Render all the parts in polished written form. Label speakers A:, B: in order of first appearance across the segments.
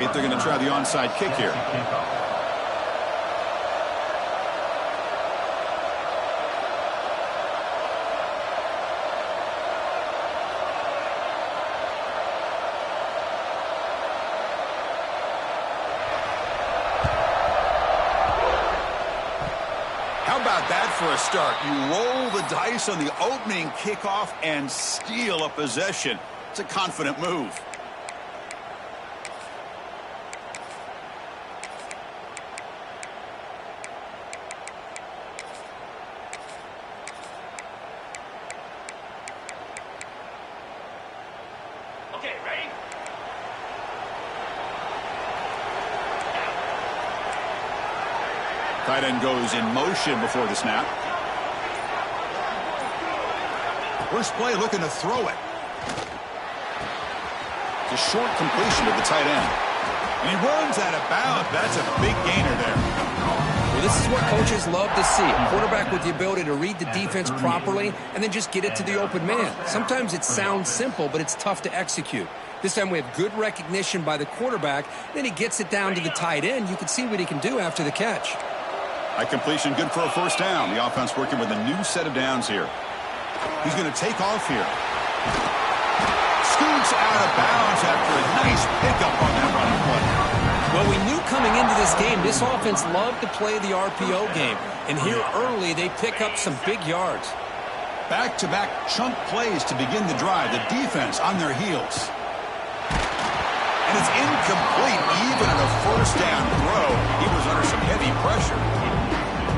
A: They're going to try the onside kick here. How about that for a start? You roll the dice on the opening kickoff and steal a possession. It's a confident move.
B: Okay, ready?
A: Tight end goes in motion before the snap. First play looking to throw it. It's a short completion to the tight end. And he runs out of bounds. That's a big gainer there.
C: Well, this is what coaches love to see. A quarterback with the ability to read the defense properly and then just get it to the open man. Sometimes it sounds simple, but it's tough to execute. This time we have good recognition by the quarterback. Then he gets it down to the tight end. You can see what he can do after the catch.
A: High completion, good for a first down. The offense working with a new set of downs here. He's going to take off here. Scoots out of bounds after a nice pickup on that running play.
C: Well, we knew coming into this game, this offense loved to play the RPO game. And here early, they pick up some big yards.
A: Back-to-back chunk plays to begin the drive. The defense on their heels. And it's incomplete even on a first down throw. He was under some heavy pressure.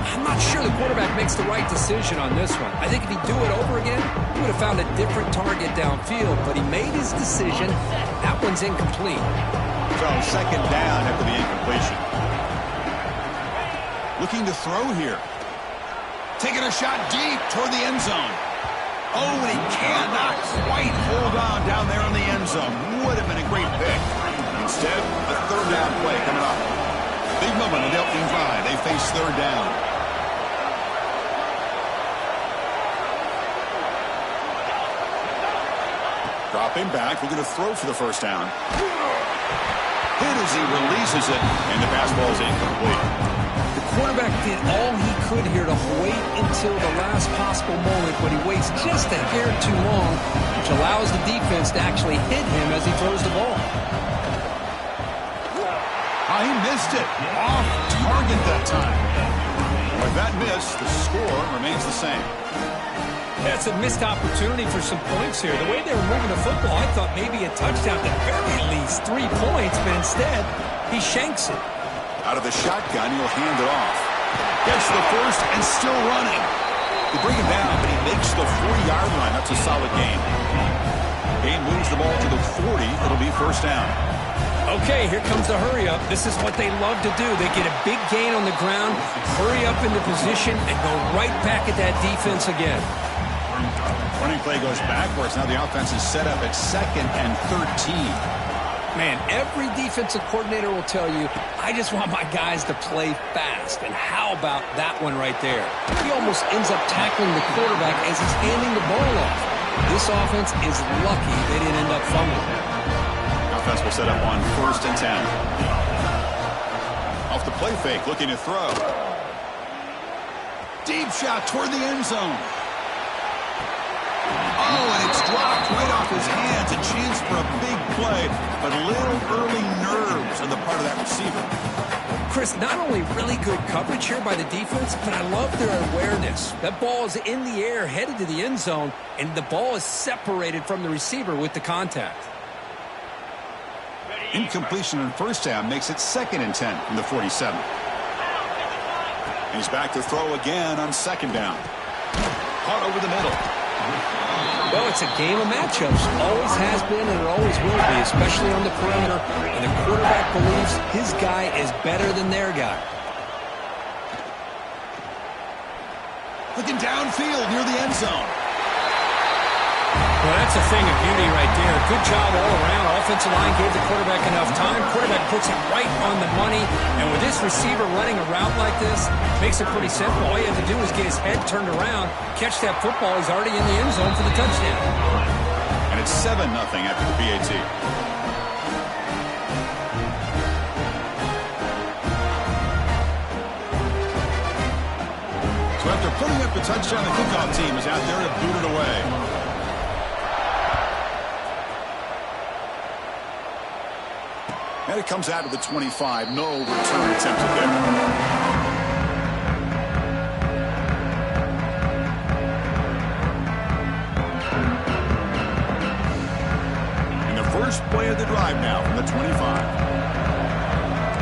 C: I'm not sure the quarterback makes the right decision on this one. I think if he'd do it over again, he would have found a different target downfield, but he made his decision. That one's incomplete.
A: So second down after the incompletion. Looking to throw here. Taking a shot deep toward the end zone. Oh, and he cannot quite hold on down there in the end zone. Would have been a great pick. Instead, a third down play coming up. Big moment in the opening drive. They face third down. Dropping back, looking to throw for the first down. Hit as he releases it, and the pass ball is incomplete.
C: The quarterback did all he could here to wait until the last possible moment, but he waits just a hair too long, which allows the defense to actually hit him as he throws the ball.
A: He missed it. Off target that time. With that miss, the score remains the same.
C: That's a missed opportunity for some points here. The way they were moving the football, I thought maybe a touchdown, at the very least 3 points, but instead, he shanks it.
A: Out of the shotgun, he'll hand it off. Gets the first and still running. They bring him down, but he makes the 40-yard line. That's a solid gain. Gain moves the ball to the 40. It'll be first down.
C: Okay, here comes the hurry-up. This is what they love to do. They get a big gain on the ground, hurry up into position, and go right back at that defense again.
A: Running play goes backwards. Now the offense is set up at 2nd and 13.
C: Man, every defensive coordinator will tell you, I just want my guys to play fast. And how about that one right there? He almost ends up tackling the quarterback as he's handing the ball off. This offense is lucky they didn't end up fumbling.
A: Offense will set up on 1st and 10. Off the play fake, looking to throw. Deep shot toward the end zone. Oh, and it's dropped right off his hands. A chance for a big play, but a little early nerves on the part of that receiver.
C: Chris, not only really good coverage here by the defense, but I love their awareness. That ball is in the air, headed to the end zone, and the ball is separated from the receiver with the contact.
A: Incompletion on first down makes it 2nd and 10 from the 47. He's back to throw again on 2nd down. Caught over the middle.
C: Well, it's a game of matchups. Always has been and it always will be, especially on the perimeter. And the quarterback believes his guy is better than their guy.
A: Looking downfield near the end zone.
C: Well, that's a thing of beauty right there. Good job all around. Offensive line gave the quarterback enough time. Quarterback puts it right on the money. And with this receiver running a route like this, makes it pretty simple. All you have to do is get his head turned around, catch that football. He's already in the end zone for the touchdown.
A: And it's 7-0 after the PAT. after putting up the touchdown, the kickoff team is out there to boot it away. And it comes out of the 25. No return attempted there. First play of the drive now from the 25.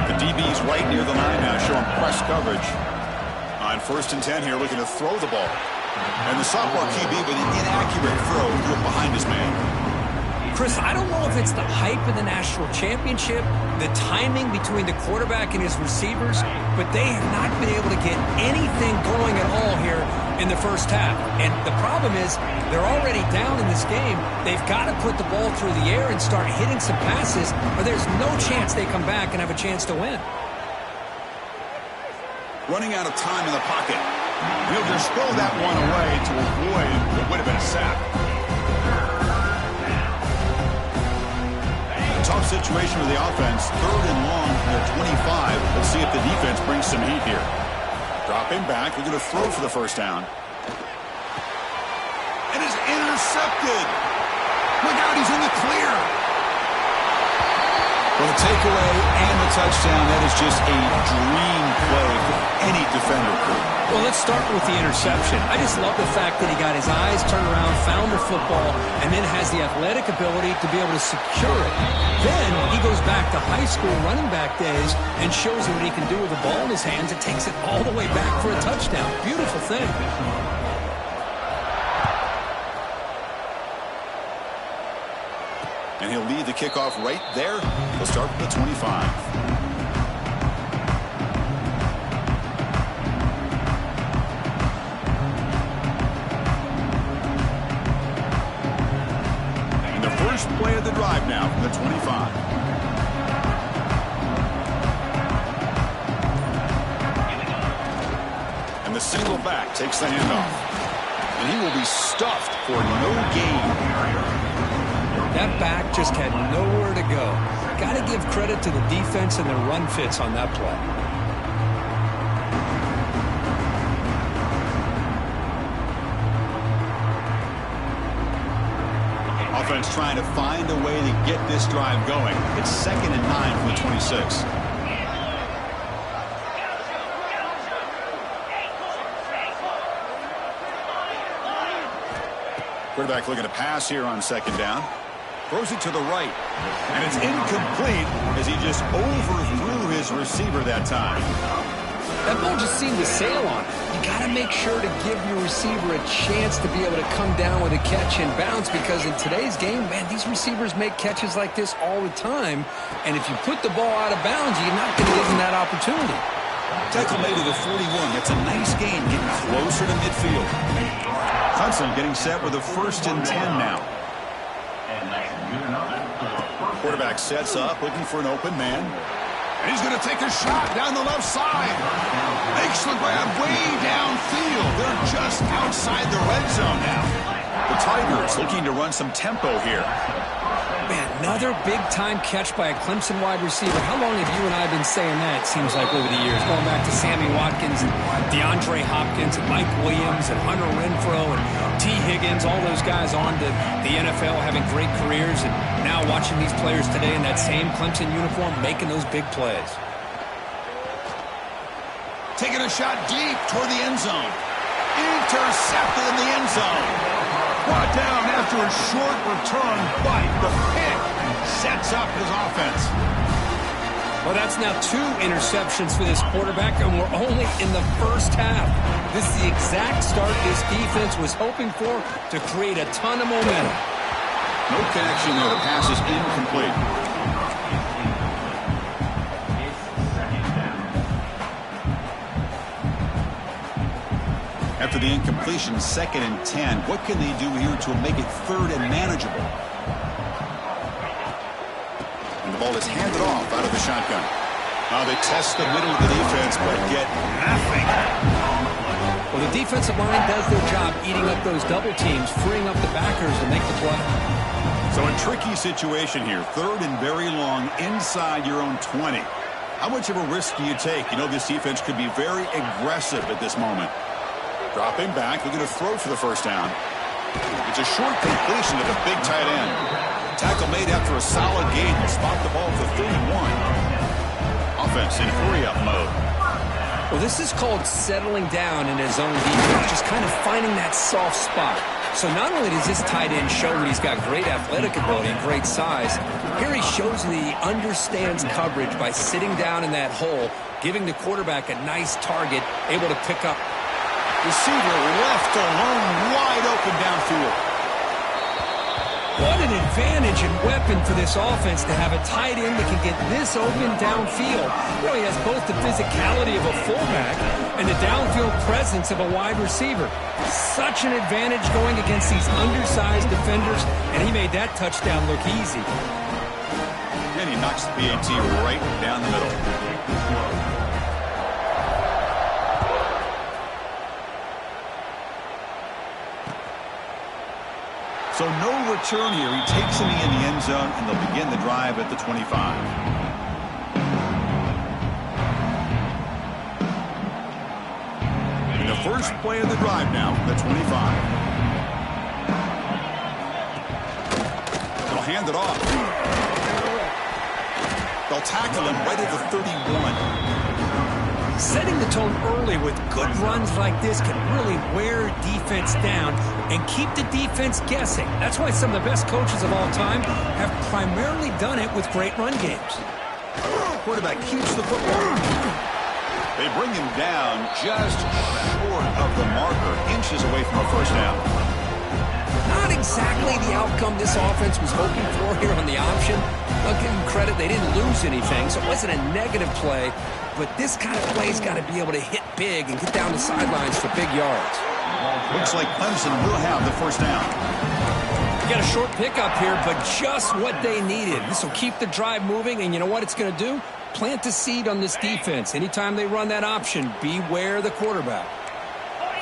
A: The DB's right near the line now, showing press coverage. On 1st and 10 here, looking to throw the ball. And the sophomore QB with an inaccurate throw threw it behind his man.
C: Chris, I don't know if it's the hype of the national championship, the timing between the quarterback and his receivers, but they have not been able to get anything going at all here in the first half. And the problem is they're already down in this game. They've got to put the ball through the air and start hitting some passes, or there's no chance they come back and have a chance to win.
A: Running out of time in the pocket. He'll just throw that one away to avoid what would have been a sack. A tough situation with the offense. 3rd and long from the 25. Let's see if the defense brings some heat here. Dropping back. They're going to throw for the first down. And it's intercepted. Look out, he's in the clear. Well, the takeaway and the touchdown, that is just a dream play for any defender.
C: Well, let's start with the interception. I just love the fact that he got his eyes turned around, found the football, and then has the athletic ability to be able to secure it. Then he goes back to high school running back days and shows you what he can do with the ball in his hands and takes it all the way back for a touchdown. Beautiful thing.
A: And he'll lead the kickoff right there. He'll start with the 25. And the first play of the drive now from the 25. And the single back takes the handoff. And he will be stuffed for no gain.
C: That back just had nowhere to go. Got to give credit to the defense and their run fits on that play.
A: Offense trying to find a way to get this drive going. It's 2nd and 9 from the 26. Quarterback looking to pass here on 2nd down. Throws it to the right. And it's incomplete as he just overthrew his receiver that time.
C: That ball just seemed to sail on it. You got to make sure to give your receiver a chance to be able to come down with a catch and bounce, because in today's game, man, these receivers make catches like this all the time. And if you put the ball out of bounds, you're not going to give them that opportunity.
A: Tackle made to the 41. That's a nice gain, getting closer to midfield. Hudson getting set with a 1st and 10 now. Quarterback sets up, looking for an open man. And he's going to take a shot down the left side. Makes the grab way downfield. They're just outside the red zone now. The Tigers looking to run some tempo here.
C: Man, another big-time catch by a Clemson wide receiver. How long have you and I been saying that, it seems like, over the years? Going back to Sammy Watkins and DeAndre Hopkins and Mike Williams and Hunter Renfrow and T. Higgins, all those guys on to the NFL having great careers, and now watching these players today in that same Clemson uniform making those big plays.
A: Taking a shot deep toward the end zone. Intercepted in the end zone. Brought down after a short return, but the pick sets up his offense.
C: Well, that's now 2 interceptions for this quarterback, and we're only in the first half. This is the exact start this defense was hoping for to create a ton of momentum.
A: No connection there. The pass is incomplete. After the incompletion, 2nd and 10. What can they do here to make it 3rd and manageable? And the ball is handed off out of the shotgun. Now they test the middle of the defense, but get nothing.
C: Well, the defensive line does their job eating up those double teams, freeing up the backers to make the play.
A: So a tricky situation here. 3rd and very long inside your own 20. How much of a risk do you take? You know this defense could be very aggressive at this moment. Dropping back, looking to throw for the first down. It's a short completion to the big tight end. Tackle made after a solid gain. Will spot the ball for 31. Offense in hurry-up mode.
C: Well, this is called settling down in his own defense, just kind of finding that soft spot. So not only does this tight end show that he's got great athletic ability and great size, here he shows that he understands coverage by sitting down in that hole, giving the quarterback a nice target, able to pick up.
A: Receiver left alone, wide open downfield.
C: What an advantage and weapon for this offense to have a tight end that can get this open downfield. You know, he has both the physicality of a fullback and the downfield presence of a wide receiver. Such an advantage going against these undersized defenders, and he made that touchdown look easy.
A: And he knocks the PAT right down the middle. So no return here. He takes a knee in the end zone, and they'll begin the drive at the 25. In the first play of the drive now, the 25. They'll hand it off. They'll tackle him right at the 31.
C: Setting the tone early with good runs like this can really wear defense down and keep the defense guessing. That's why some of the best coaches of all time have primarily done it with great run games.
A: Quarterback keeps the football. They bring him down just short of the marker, inches away from a first down.
C: Not exactly the outcome this offense was hoping for here on the option. I'll give them credit, they didn't lose anything, so it wasn't a negative play. But this kind of play's got to be able to hit big and get down the sidelines for big yards.
A: Looks like Clemson will have the first down.
C: Got a short pickup here, but just what they needed. This will keep the drive moving, and you know what it's going to do? Plant the seed on this defense. Anytime they run that option, beware the quarterback.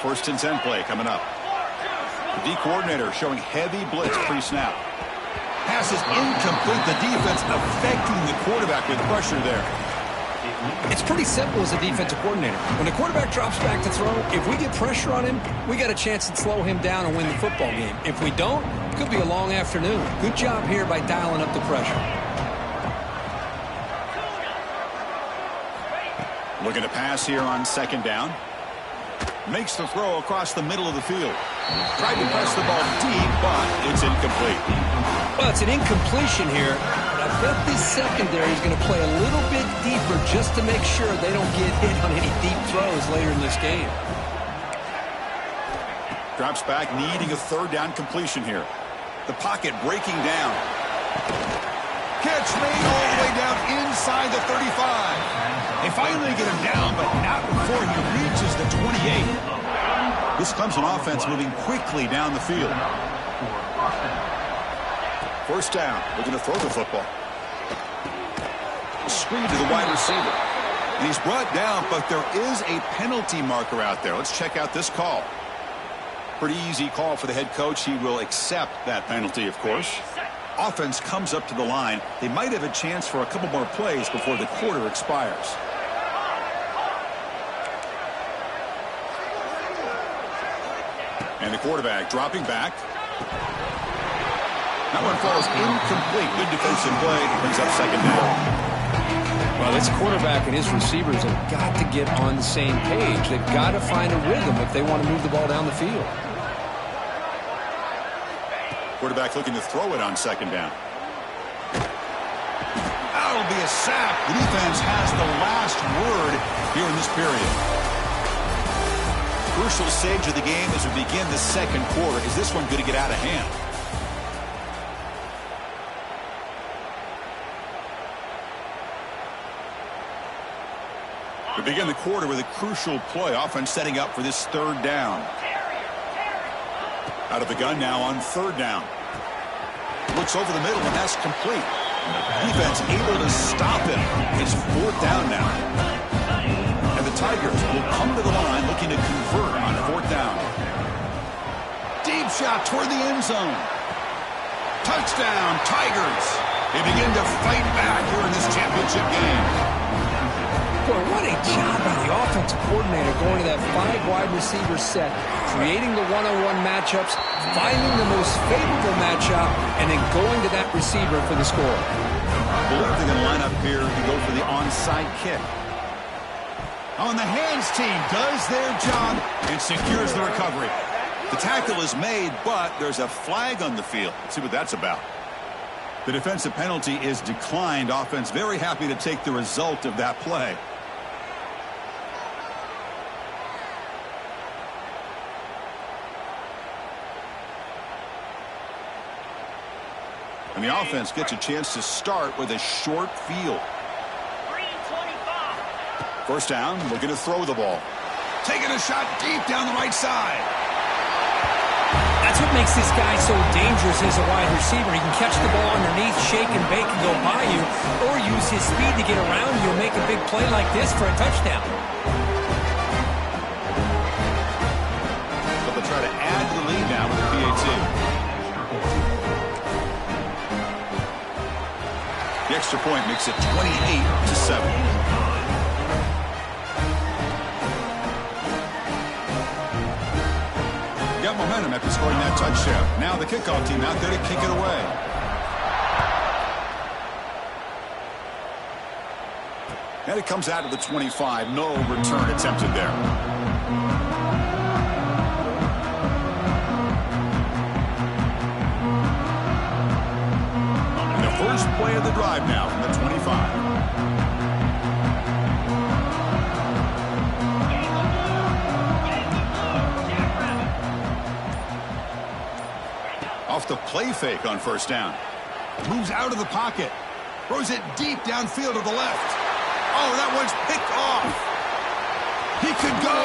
A: 1st and 10 play coming up. The D coordinator showing heavy blitz pre-snap. Pass is incomplete. The defense affecting the quarterback with pressure there.
C: It's pretty simple as a defensive coordinator. When the quarterback drops back to throw, if we get pressure on him, we got a chance to slow him down and win the football game. If we don't, it could be a long afternoon. Good job here by dialing up the pressure.
A: Looking to pass here on 2nd down. Makes the throw across the middle of the field. Tried to press the ball deep, but it's incomplete.
C: Well, it's an incompletion here. I bet this secondary is going to play a little bit deeper just to make sure they don't get hit on any deep throws later in this game.
A: Drops back, needing a 3rd down completion here. The pocket breaking down. Catch made all the way down inside the 35. They finally get him down, but not before he reaches the 28. This Clemson offense moving quickly down the field. 1st down, looking to throw the football. Screen to the wide receiver. And he's brought down, but there is a penalty marker out there. Let's check out this call. Pretty easy call for the head coach. He will accept that penalty, of course. Offense comes up to the line. They might have a chance for a couple more plays before the quarter expires. And the quarterback dropping back. That one falls incomplete. Good defensive play. Brings up 2nd down.
C: Well, this quarterback and his receivers have got to get on the same page. They've got to find a rhythm if they want to move the ball down the field.
A: Quarterback looking to throw it on 2nd down. That'll be a sack. The defense has the last word here in this period. Crucial stage of the game as we begin the 2nd quarter. Is this one going to get out of hand? We begin the quarter with a crucial play. Offense setting up for this 3rd down. Out of the gun now on 3rd down. Looks over the middle, and that's complete. Defense able to stop him. It's 4th down now. And the Tigers will come to the line looking to convert on 4th down. Deep shot toward the end zone. Touchdown, Tigers. They begin to fight back here in this championship game.
C: Boy, what a job by the offense offensive coordinator going to that 5 wide receiver set, creating the one-on-one matchups, finding the most favorable matchup, and then going to that receiver for the score.
A: I believe they're going to line up here to go for the onside kick. On the hands team does their job and secures the recovery. The tackle is made, but there's a flag on the field. Let's see what that's about. The defensive penalty is declined. Offense very happy to take the result of that play. And the offense gets a chance to start with a short field.
B: 3:25.
A: First down, looking to throw the ball. Taking a shot deep down the right side.
C: That's what makes this guy so dangerous as a wide receiver. He can catch the ball underneath, shake and bake and go by you, or use his speed to get around you and make a big play like this for a touchdown.
A: But they'll try to add to the lead now with the PAT. The extra point makes it 28-7. Got momentum after scoring that touchdown. Now the kickoff team out there to kick it away. And it comes out of the 25. No return attempted there. And the first play of the drive now from the 25. Off the play fake on first down. Moves out of the pocket. Throws it deep downfield to the left. Oh, that one's picked off. He could go.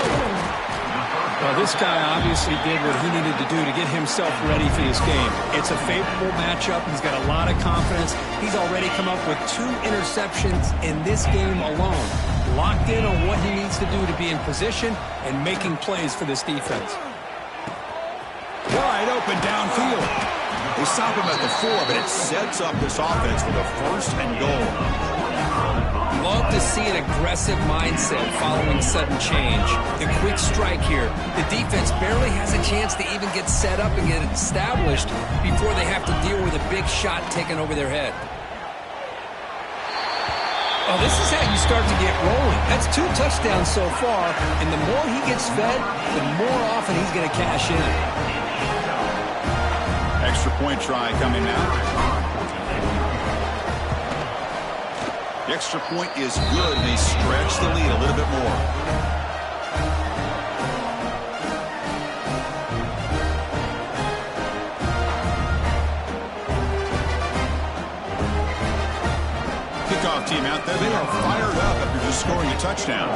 D: Well, this guy obviously did what he needed to do to get himself ready for this game. It's a favorable matchup. He's got a lot of confidence. He's already come up with 2 interceptions in this game alone. Locked in on what he needs to do to be in position and making plays for this defense.
A: Wide open downfield. They stop him at the 4, but it sets up this offense with a 1st and goal.
C: Love to see an aggressive mindset following sudden change. The quick strike here. The defense barely has a chance to even get set up and get established before they have to deal with a big shot taken over their head. Oh, this is how you start to get rolling. That's 2 touchdowns so far, and the more he gets fed, the more often he's going to cash in.
A: Extra point try coming now. The extra point is good, and they stretch the lead a little bit more. Kickoff team out there, they are fired up after just scoring a touchdown.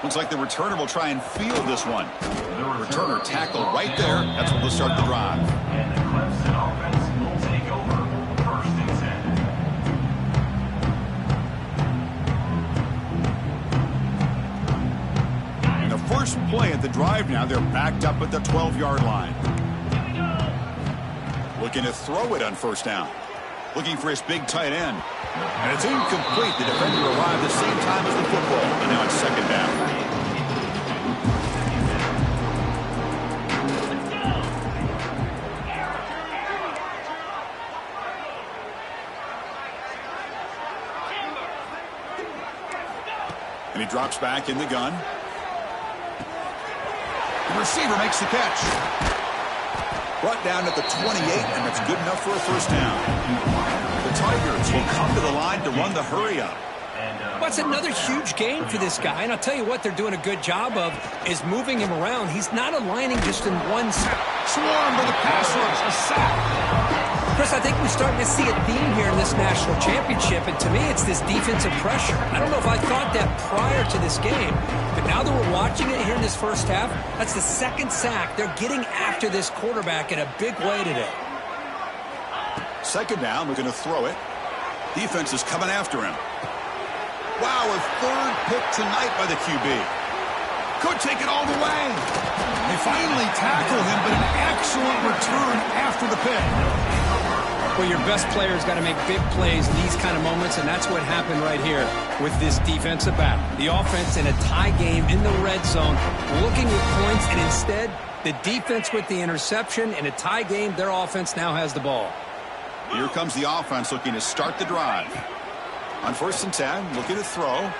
A: Looks like the returner will try and field this one. The returner tackle right there. That's what will start the drive.
B: And the Clemson offense will take over 1st and 10.
A: And the first play at the drive now, they're backed up at the 12-yard line. Looking to throw it on first down. Looking for his big tight end. And it's incomplete. The defender arrived the same time as the football. And now it's 2nd down. And he drops back in the gun. The receiver makes the catch. Brought down at the 28, and that's good enough for a first down. The Tigers will come to the line to run the hurry-up.
C: Well, it's another huge game for this guy, and I'll tell you what they're doing a good job of is moving him around. He's not aligning just in one spot.
A: Swarm with a pass rush, a sack.
C: Chris, I think we're starting to see a theme here in this national championship, and to me it's this defensive pressure. I don't know if I thought that prior to this game, but now that we're watching it here in this first half, that's the 2nd sack. They're getting after this quarterback in a big way today.
A: 2nd down, we're going to throw it. Defense is coming after him. Wow, a 3rd pick tonight by the QB. Could take it all the way. They finally tackle him, but an excellent return after the pick.
D: Well, your best player's got to make big plays in these kind of moments, and that's what happened right here with this defensive battle. The offense in a tie game in the red zone, looking at points, and instead, the defense with the interception. In a tie game, their offense now has the ball.
A: Here comes the offense looking to start the drive. On 1st and 10, looking to throw.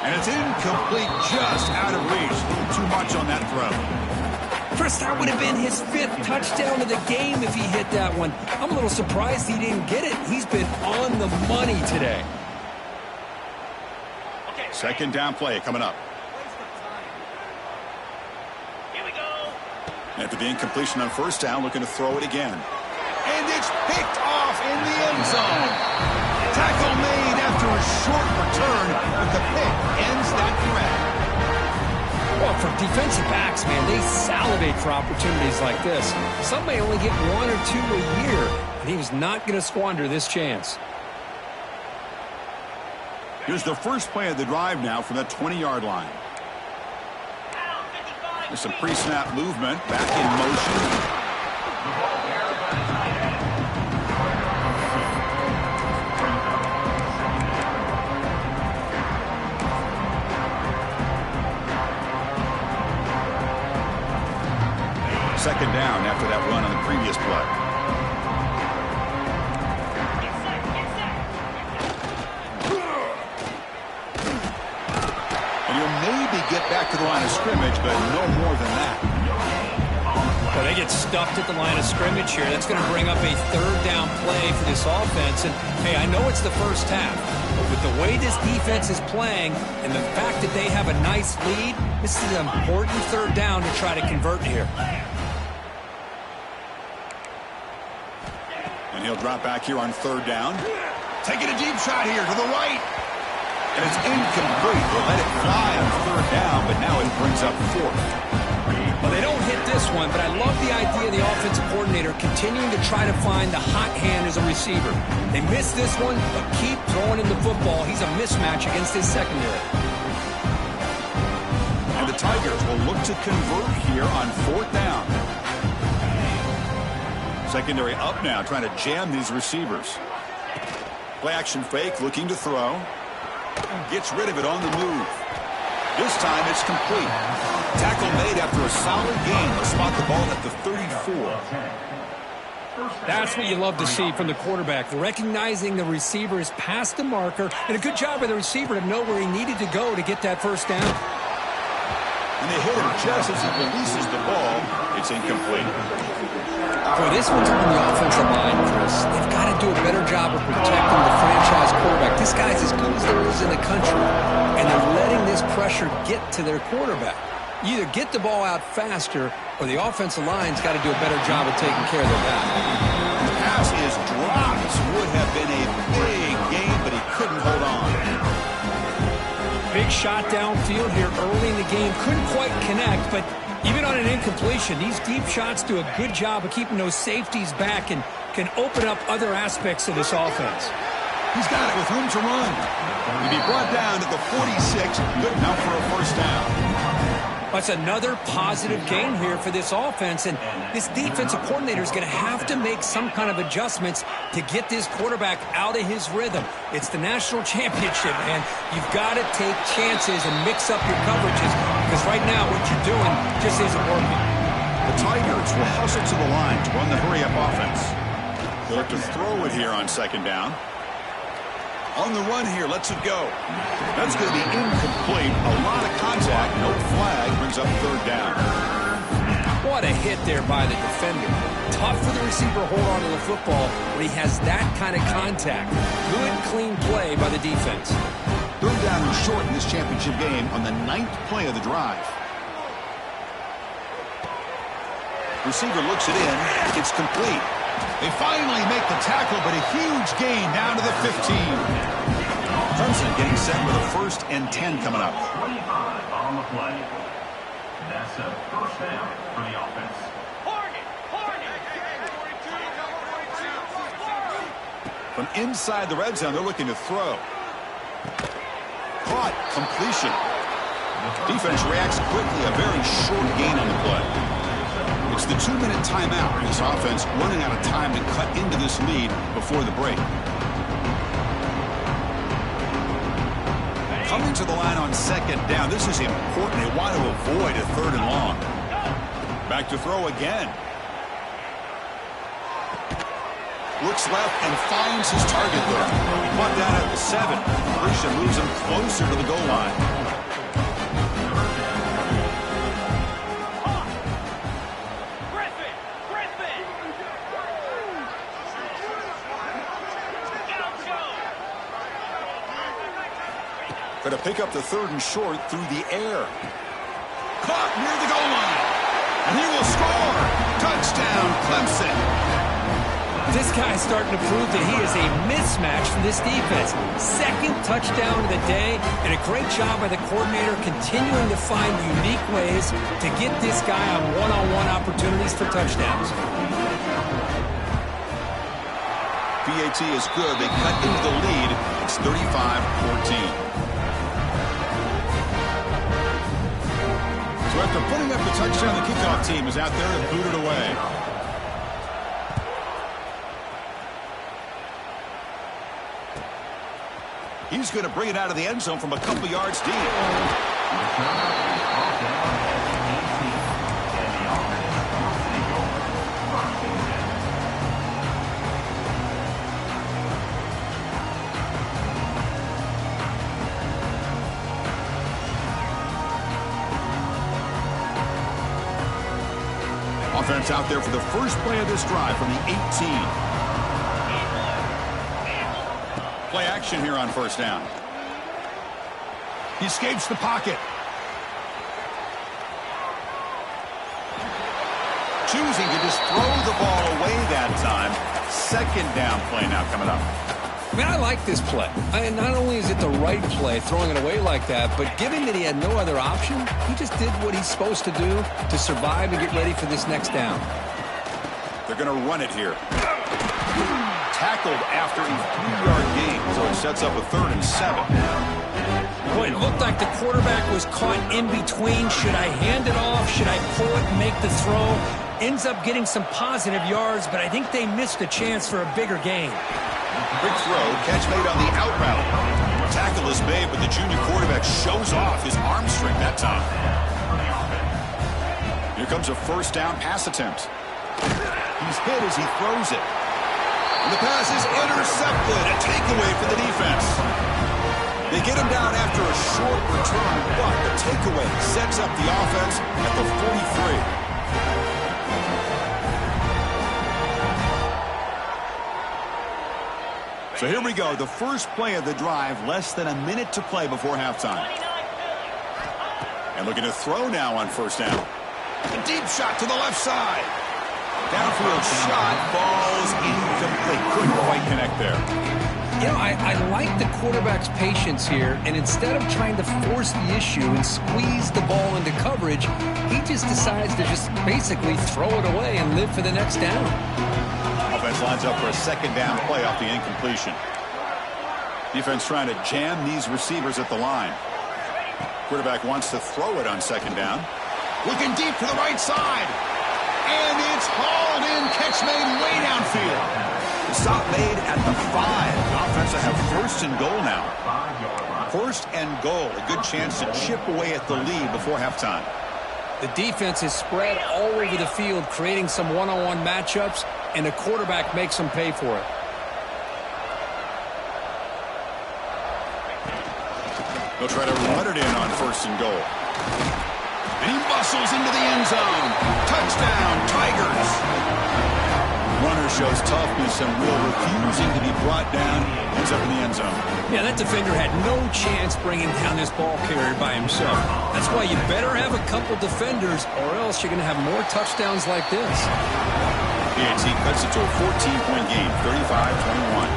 A: And it's incomplete, just out of reach. A little too much on that throw.
C: Chris, that would have been his 5th touchdown of the game if he hit that one. I'm a little surprised he didn't get it. He's been on the money today.
A: 2nd down play coming up.
B: Here we go.
A: After the incompletion on 1st down, looking to throw it again. And it's picked off in the end zone. Tackle made after a short return, but the pick ends that threat.
C: Well, for defensive backs, man, they salivate for opportunities like this. Some may only get 1 or 2 a year, and he was not going to squander this chance.
A: Here's the first play of the drive now from the 20-yard line. There's some pre-snap movement, back in motion. Second down after that run on the previous play. And you'll maybe get back to the line of scrimmage, but no more than that.
D: Well, they get stuffed at the line of scrimmage here. That's going to bring up a 3rd down play for this offense. And, hey, I know it's the first half, but with the way this defense is playing and the fact that they have a nice lead, this is an important 3rd down to try to convert here.
A: And he'll drop back here on 3rd down. Taking a deep shot here to the right. And it's incomplete. They'll let it fly on 3rd down, but now it brings up 4th.
C: Well, they don't hit this one, but I love the idea of the offensive coordinator continuing to try to find the hot hand as a receiver. They missed this one, but keep throwing him the football. He's a mismatch against his secondary.
A: And the Tigers will look to convert here on 4th down. Secondary up now, trying to jam these receivers. Play action fake, looking to throw. Gets rid of it on the move. This time it's complete. Tackle made after a solid gain. They'll spot the ball at the 34.
C: That's what you love to see from the quarterback, recognizing the receiver is past the marker, and a good job by the receiver to know where he needed to go to get that 1st down.
A: And they hit him just as he releases the ball. It's incomplete.
C: Boy, this one's on the offensive line, Chris. They've got to do a better job of protecting the franchise quarterback. This guy's as good as there is in the country, and they're letting this pressure get to their quarterback. You either get the ball out faster, or the offensive line's got to do a better job of taking care of their back.
A: The pass is dropped. This would have been a big game, but he couldn't hold on.
C: Big shot downfield here early in the game. Couldn't quite connect, but even on an incompletion, these deep shots do a good job of keeping those safeties back and can open up other aspects of this offense.
A: He's got it with room to run. He'll be brought down at the 46. Good enough for a 1st down.
C: That's another positive game here for this offense, and this defensive coordinator is going to have to make some kind of adjustments to get this quarterback out of his rhythm. It's the national championship, man. You've got to take chances and mix up your coverages, because right now what you're doing just isn't working.
A: The Tigers will hustle to the line to run the hurry-up offense. They'll have to throw it here on 2nd down. On the run here, lets it go. That's going to be incomplete. A lot of contact, no flag, brings up 3rd down.
C: What a hit there by the defender. Tough for the receiver to hold on to the football when he has that kind of contact. Good, clean play by the defense.
A: 3rd down and short in this championship game on the 9th play of the drive. Receiver looks it in. It's complete. They finally make the tackle, but a huge gain down to the 15. Clemson getting set with a 1st and 10 coming up.
B: 25 on the play. That's a 1st down for the offense.
A: From inside the red zone, they're looking to throw. Caught, completion. Defense reacts quickly, a very short gain on the play. It's the 2-minute timeout. This offense running out of time to cut into this lead before the break. Coming to the line on second down. This is important. They want to avoid a 3rd and long. Back to throw again. Looks left and finds his target there. Brought down at the 7. Patricia moves him closer to the goal line. Going to pick up the 3rd and short through the air. Caught near the goal line. And he will score. Touchdown, Clemson.
C: This guy's starting to prove that he is a mismatch for this defense. 2nd touchdown of the day, and a great job by the coordinator continuing to find unique ways to get this guy on one-on-one opportunities for touchdowns.
A: PAT is good. They cut into the lead. It's 35-14. So after putting up the touchdown, the kickoff team is out there to boot it away. He's going to bring it out of the end zone from a couple yards deep. Offense out there for the first play of this drive from the 18. Play action here on 1st down. He escapes the pocket. Choosing to just throw the ball away that time. 2nd down play now coming up.
C: Man, I like this play. Not only is it the right play, throwing it away like that, but given that he had no other option, he just did what he's supposed to do to survive and get ready for this next down.
A: They're going to run it here. Tackled after a 3-yard gain, so it sets up a 3rd and 7.
C: Boy, it looked like the quarterback was caught in between. Should I hand it off? Should I pull it and make the throw? Ends up getting some positive yards, but I think they missed a chance for a bigger gain.
A: Quick throw, catch made on the out route. Tackle is made, but the junior quarterback shows off his arm strength that time. Here comes a 1st down pass attempt. He's hit as he throws it. And the pass is intercepted. A takeaway for the defense. They get him down after a short return, but the takeaway sets up the offense at the 43. So here we go, the first play of the drive, less than a minute to play before halftime. And looking to throw now on 1st down. A deep shot to the left side. Downfield shot falls incomplete. Couldn't quite connect there.
C: You know, I like the quarterback's patience here, and instead of trying to force the issue and squeeze the ball into coverage, he just decides to just basically throw it away and live for the next down.
A: Offense lines up for a 2nd down play off the incompletion. Defense trying to jam these receivers at the line. Quarterback wants to throw it on 2nd down. Looking deep to the right side. And it's hauled in. Catch made way downfield. Stop made at the 5. The offense will have 1st and goal now. 1st and goal. A good chance to chip away at the lead before halftime.
C: The defense is spread all over the field, creating some one-on-one matchups, and the quarterback makes them pay for it.
A: They'll try to run it in on 1st and goal. And he muscles into the end zone. Touchdown, Tigers. Runner shows toughness and will, refusing to be brought down. Ends up in the end zone.
C: Yeah, that defender had no chance bringing down this ball carrier by himself. That's why you better have a couple defenders, or else you're going to have more touchdowns like this.
A: PAT cuts it to a 14-point game, 35-21.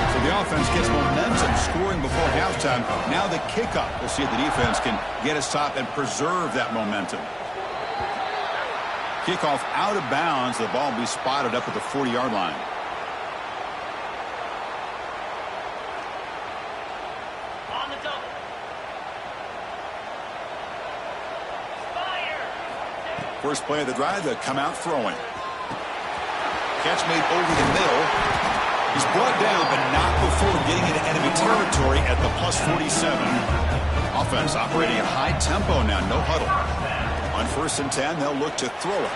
A: So the offense gets momentum scoring before halftime. Now the kickoff. We'll see if the defense can get a stop and preserve that momentum. Kickoff out of bounds. The ball will be spotted up at the 40-yard line. First play of the drive, they come out throwing. Catch made over the middle. He's brought down, but not before getting into enemy territory at the +47. Offense operating at high tempo now, no huddle. On 1st and 10, they'll look to throw it.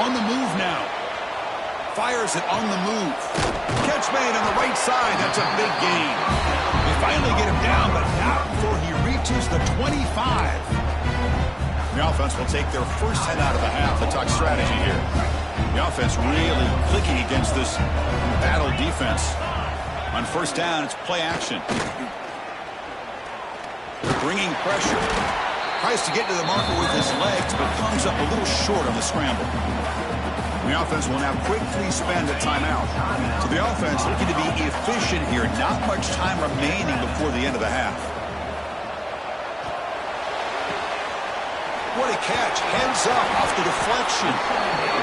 A: On the move now. Fires it on the move. Catch made on the right side. That's a big gain. They finally get him down, but not before he reaches the 25. The offense will take their first 10 out of the half. The talk strategy here. The offense really clicking against this battle defense. On 1st down, it's play action. They're bringing pressure. Tries to get to the marker with his legs, but comes up a little short on the scramble. The offense will now quickly spend a timeout. So the offense looking to be efficient here. Not much time remaining before the end of the half. What a catch. Heads up off the deflection.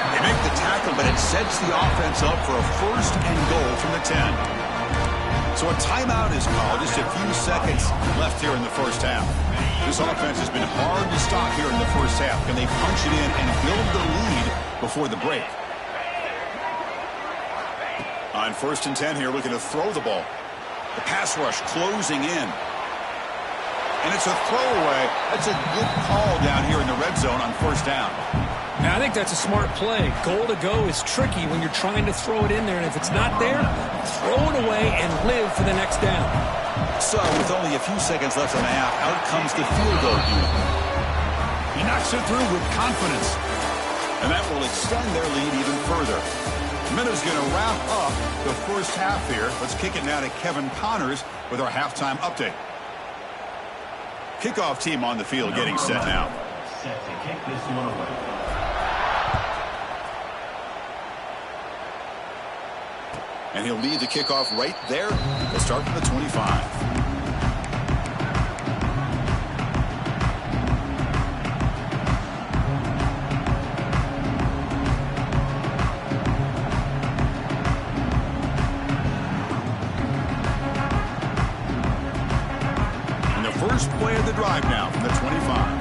A: They make the tackle, but it sets the offense up for a 1st and goal from the 10. So a timeout is called. Just a few seconds left here in the 1st half. This offense has been hard to stop here in the 1st half. Can they punch it in and build the lead before the break? On 1st and 10 here, looking to throw the ball. The pass rush closing in. And it's a throwaway. That's a good call down here in the red zone on 1st down.
D: Now, I think that's a smart play. Goal to go is tricky when you're trying to throw it in there. And if it's not there, throw it away and live for the next down.
A: So, with only a few seconds left in the half, out comes the field goal unit. He knocks it through with confidence. And that will extend their lead even further. Minuta's going to wrap up the 1st half here. Let's kick it now to Kevin Connors with our halftime update. Kickoff team on the field getting set now.
B: Set to kick this one away.
A: And he'll lead the kickoff right there. We'll start from the 25. And the first play of the drive now from the 25.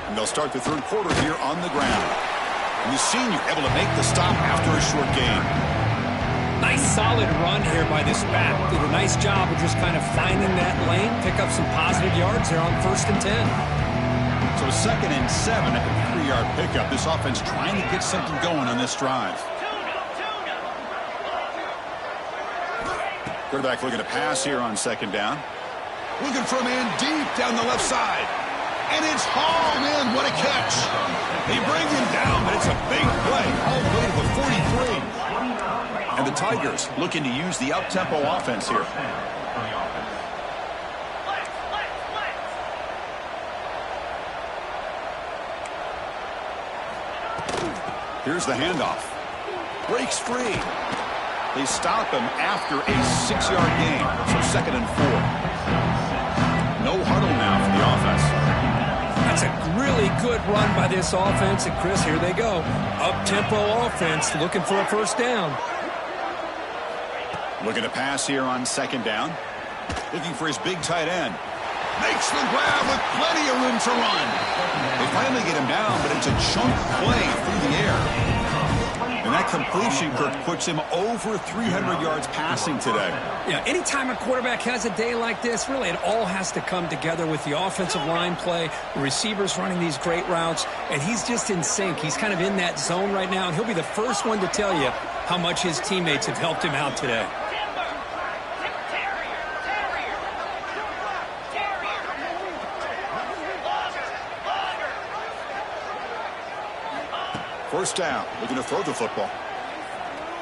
A: And they'll start the 3rd quarter here on the ground. And the senior able to make the stop after a short gain.
D: Nice solid run here by this back. Did a nice job of just kind of finding that lane, pick up some positive yards there on 1st and 10.
A: So 2nd and 7 at the 3-yard pickup. This offense trying to get something going on this drive. Quarterback looking to pass here on 2nd down. Looking for a man deep down the left side. And it's hauled in. What a catch. They bring him down, but it's a big play. All the way to the 43. And the Tigers looking to use the up-tempo offense here. Here's the handoff. Breaks free. They stop him after a 6-yard gain. So 2nd and 4. No huddle now for the offense.
D: That's a really good run by this offense. And, Chris, here they go. Up-tempo offense looking for a 1st down.
A: Looking to pass here on 2nd down. Looking for his big tight end. Makes the grab with plenty of room to run. They finally get him down, but it's a chunk play through the air. And that completion, Kirk, puts him over 300 yards passing today.
D: Yeah, anytime a quarterback has a day like this, really it all has to come together with the offensive line play, the receivers running these great routes, and he's just in sync. He's kind of in that zone right now, and he'll be the first one to tell you how much his teammates have helped him out today.
A: First down, looking to throw the football.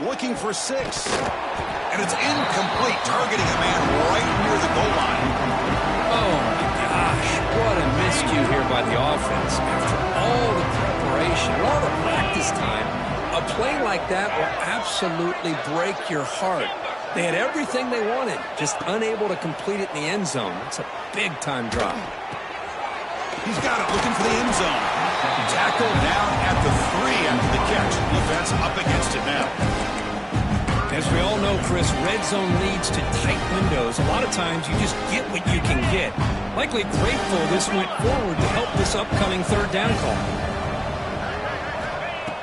A: Looking for 6. And it's incomplete, targeting a man right near the goal line.
D: Oh, my gosh. What a miscue here by the offense. After all the preparation, all the practice time, a play like that will absolutely break your heart. They had everything they wanted, just unable to complete it in the end zone. It's a big-time drop.
A: He's got it, looking for the end zone. Tackle down at the 3 after the catch. Defense up against it now.
D: As we all know, Chris, red zone leads to tight windows. A lot of times you just get what you can get. Likely grateful this went forward to help this upcoming third down call.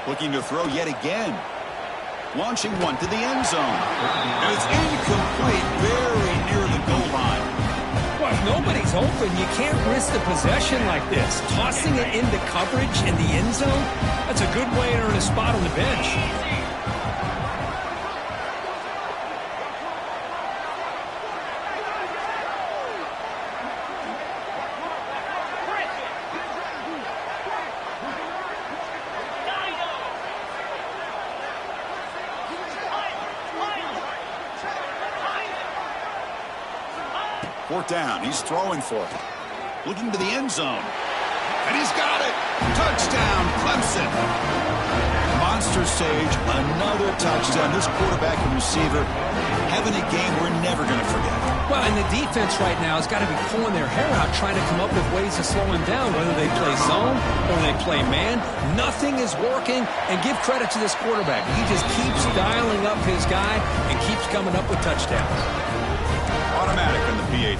A: Looking to throw yet again. Launching one to the end zone. And it's incomplete, very near the goal line.
D: Well, if nobody's open, you can't risk the possession like this. Tossing it into coverage in the end zone, that's a good way to earn a spot on the bench.
A: Fourth down. He's throwing for it. Looking to the end zone. And he's got it. Touchdown, Clemson. Monster stage, another touchdown. This quarterback and receiver having a game we're never going to forget.
D: Well, and the defense right now has got to be pulling their hair out, trying to come up with ways to slow him down, whether they play zone or they play man. Nothing is working, and give credit to this quarterback. He just keeps dialing up his guy and keeps coming up with touchdowns.
A: Automatic on the PAT.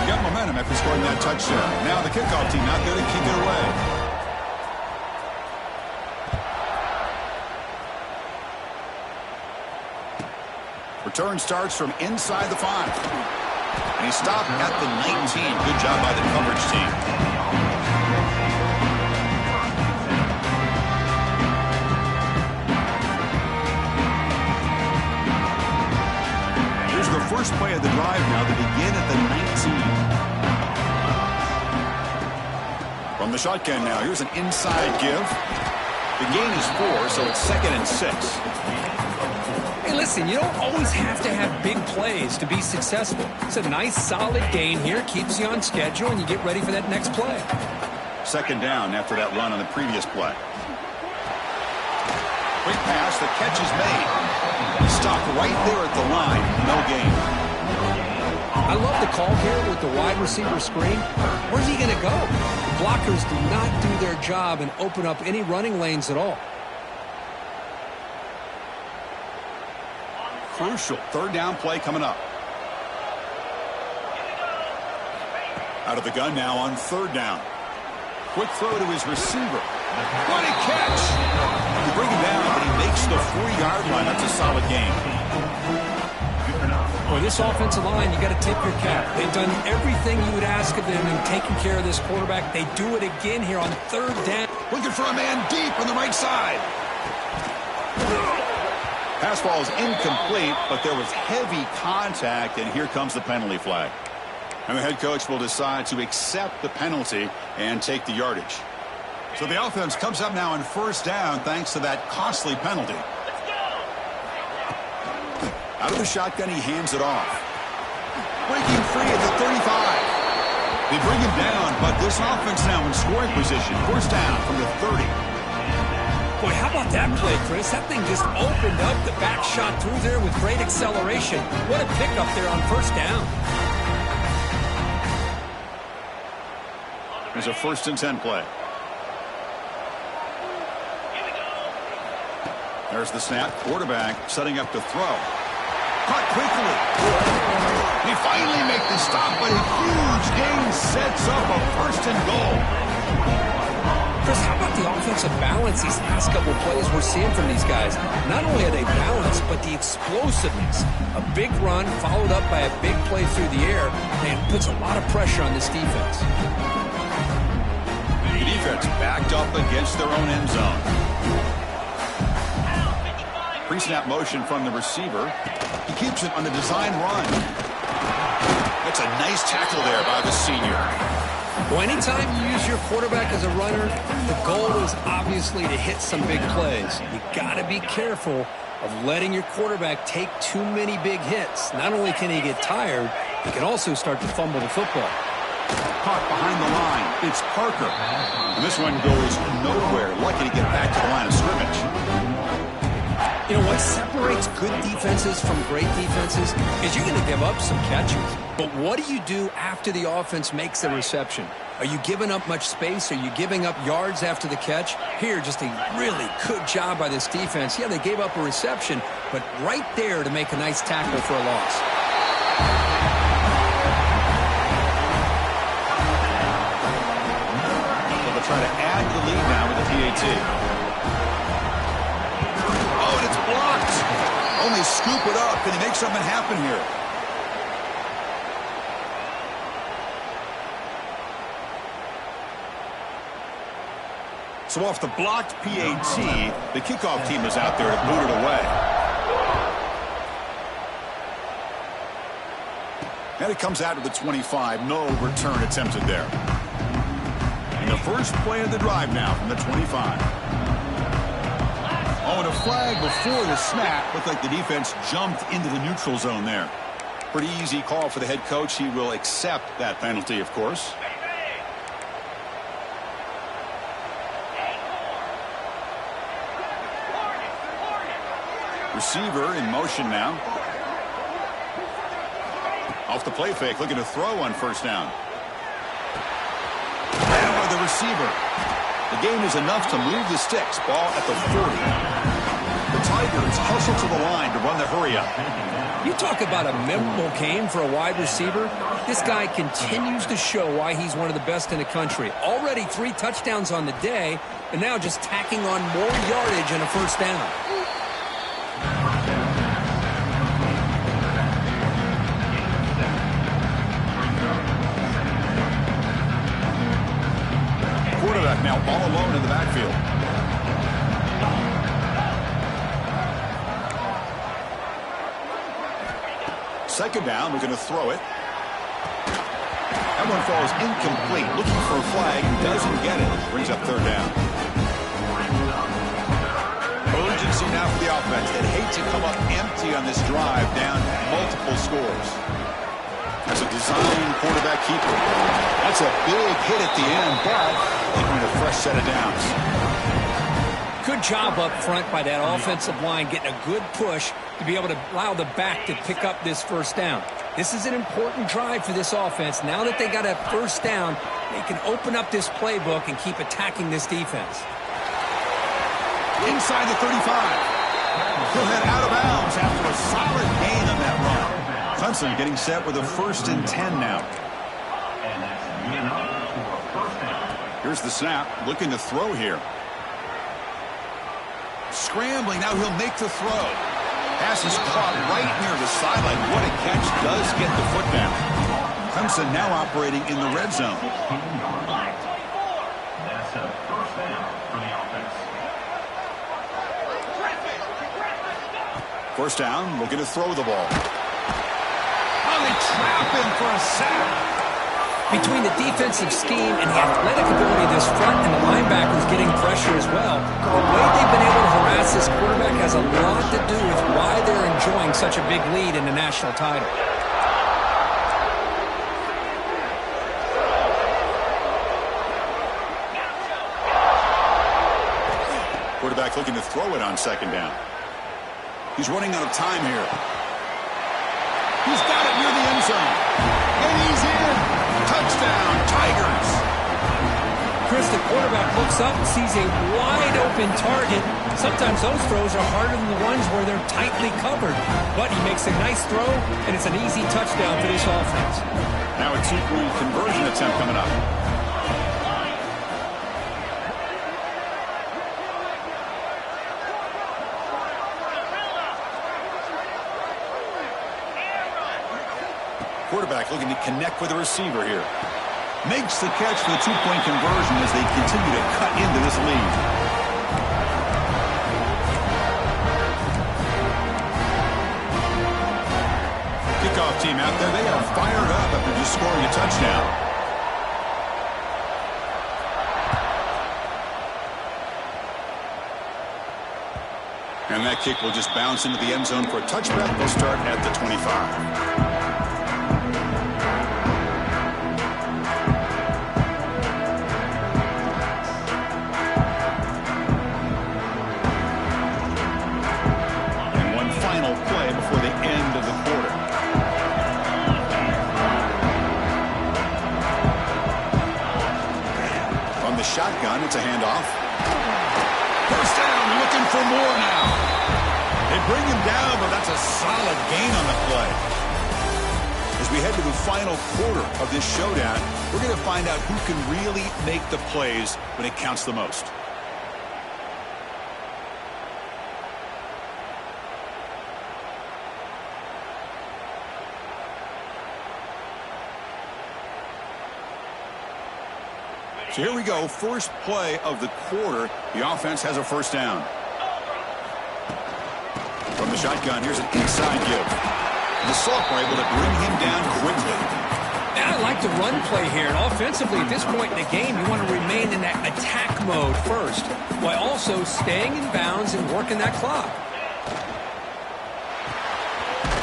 A: Got momentum after scoring that touchdown. Now the kickoff team out there to kick it away. Return starts from inside the 5. And he stopped at the 19. Good job by the coverage team. First play of the drive now to begin at the 19. From the shotgun now, here's an inside give. The gain is 4, so it's 2nd and 6.
D: Hey, listen, you don't always have to have big plays to be successful. It's a nice, solid gain here, keeps you on schedule, and you get ready for that next play.
A: 2nd down after that run on the previous play. Quick pass, the catch is made. Stopped right there at the line, no gain.
C: I love the call here with the wide receiver screen. Where's he going to go? The blockers do not do their job and open up any running lanes at all.
A: Crucial 3rd down play coming up. Out of the gun now on 3rd down. Quick throw to his receiver. What a catch! You bring him down, but he makes the 4-yard line. That's a solid game.
D: Boy, this offensive line, you got to tip your cap. They've done everything you would ask of them in taking care of this quarterback. They do it again here on 3rd down.
A: Looking for a man deep on the right side. Pass ball is incomplete, but there was heavy contact, and here comes the penalty flag. And the head coach will decide to accept the penalty and take the yardage. So the offense comes up now on 1st down thanks to that costly penalty. Out of the shotgun, he hands it off. Breaking free at the 35. They bring him down, but this offense now in scoring position. 1st down from the 30.
D: Boy, how about that play, Chris? That thing just opened up. The back shot through there with great acceleration. What a pickup there on 1st down.
A: There's a 1st and 10 play. There's the snap. Quarterback setting up to throw. Caught quickly. They finally make the stop, but a huge gain sets up a 1st and goal.
C: Chris, how about the offensive balance these last couple plays we're seeing from these guys? Not only are they balanced, but the explosiveness. A big run followed up by a big play through the air, and it puts a lot of pressure on this defense.
A: The defense backed up against their own end zone. Pre-snap motion from the receiver. He keeps it on the design run. That's a nice tackle there by the senior.
C: Well, anytime you use your quarterback as a runner, the goal is obviously to hit some big plays. You got to be careful of letting your quarterback take too many big hits. Not only can he get tired, he can also start to fumble the football.
A: Caught behind the line. It's Parker. And this one goes nowhere. Lucky to get back to the line of scrimmage.
C: You know, what separates good defenses from great defenses is you're going to give up some catches. But what do you do after the offense makes the reception? Are you giving up much space? Are you giving up yards after the catch? Here, just a really good job by this defense. Yeah, they gave up a reception, but right there to make a nice tackle for a loss.
A: They'll try to add to the lead now with the PAT. Oh, and it's blocked. Only scoop it up. Can he make something happen here? So off the blocked PAT, the kickoff team is out there to boot it away. And it comes out to the 25. No return attempted there. And the first play of the drive now from the 25. Oh, and a flag before the snap. Looked like the defense jumped into the neutral zone there. Pretty easy call for the head coach. He will accept that penalty, of course. Receiver in motion now. Off the play fake, looking to throw on first down. And with the receiver. The game is enough to move the sticks. Ball at the 40. The Tigers hustle to the line to run the hurry-up.
C: You talk about a memorable game for a wide receiver. This guy continues to show why he's one of the best in the country. Already 3 touchdowns on the day, and now just tacking on more yardage and a first down.
A: Quarterback now all alone in the backfield. Second down, we're going to throw it. That one falls incomplete. Looking for a flag, doesn't get it. Brings up third down. Urgency now for the offense. They'd hate to come up empty on this drive, down multiple scores. That's a design quarterback keeper. That's a big hit at the end, but they're going to a fresh set of downs.
C: Good job up front by that offensive line, getting a good push to be able to allow the back to pick up this first down. This is an important drive for this offense. Now that they got a first down, they can open up this playbook and keep attacking this defense.
A: Inside the 35. He'll head out of bounds after a solid gain on that run. Clemson getting set with a 1st and 10 now. Here's the snap, looking to throw here. Scrambling, now he'll make the throw. Pass is caught right near the sideline. What a catch, does get the foot down. Clemson now operating in the red zone.
B: That's a first down for the offense.
A: First down, looking to throw the ball. Oh, they trap him for a sack.
C: Between the defensive scheme and the athletic ability of this front and the linebackers getting pressure as well, the way they've been able to harass this quarterback has a lot to do with why they're enjoying such a big lead in the national title.
A: Quarterback looking to throw it on second down. He's running out of time here. He's got it near the end zone. And he's in. Touchdown, Tigers.
C: Chris, the quarterback looks up and sees a wide-open target. Sometimes those throws are harder than the ones where they're tightly covered. But he makes a nice throw, and it's an easy touchdown for this offense.
A: Now a 2-point conversion attempt coming up. Quarterback looking to connect with the receiver here. Makes the catch for the 2-point conversion as they continue to cut into this lead. Kickoff team out there. They are fired up after just scoring a touchdown. And that kick will just bounce into the end zone for a touchback. They'll start at the 25. And it's a handoff. First down, looking for more now. They bring him down, but that's a solid gain on the play. As we head to the final quarter of this showdown, we're going to find out who can really make the plays when it counts the most. So here we go, first play of the quarter. The offense has a first down. From the shotgun, here's an inside give. The Salk were able to bring him down quickly.
D: And I like the run play here. And offensively, at this point in the game, you want to remain in that attack mode first, while also staying in bounds and working that clock.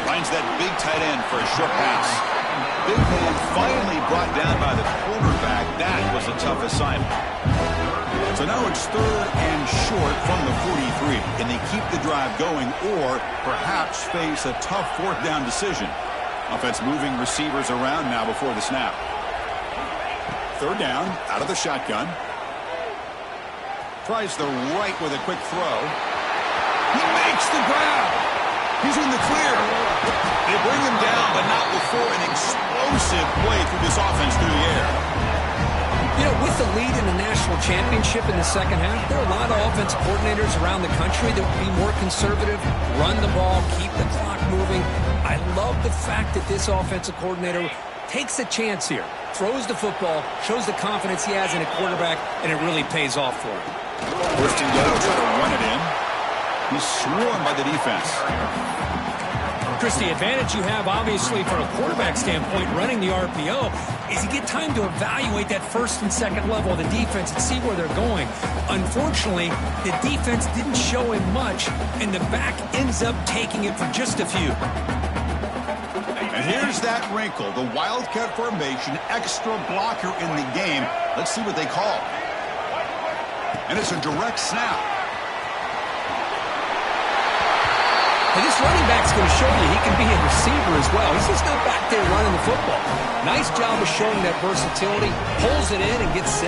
A: Finds that big tight end for a short pass. Big man finally brought down by the quarterback. That was a tough assignment. So now it's third and short from the 43. Can they keep the drive going or perhaps face a tough fourth down decision? Offense moving receivers around now before the snap. Third down, out of the shotgun. Tries the right with a quick throw. He makes the grab. He's in the clear. They bring him down, but not before an explosive play through this offense through the air.
D: You know, with the lead in the national championship in the second half, there are a lot of offense coordinators around the country that would be more conservative, run the ball, keep the clock moving. I love the fact that this offensive coordinator takes a chance here, throws the football, shows the confidence he has in a quarterback, and it really pays off for him.
A: First and goal, try to run it in. He's swarmed by the defense.
D: Chris, the advantage you have, obviously, from a quarterback standpoint, running the RPO, is you get time to evaluate that first and second level of the defense and see where they're going. Unfortunately, the defense didn't show him much, and the back ends up taking it for just a few.
A: And here's that wrinkle, the Wildcat formation, extra blocker in the game. Let's see what they call. And it's a direct snap.
D: And this running back's going to show you he can be a receiver as well. He's just not back there running the football. Nice job of showing that versatility. Pulls it in and gets 6.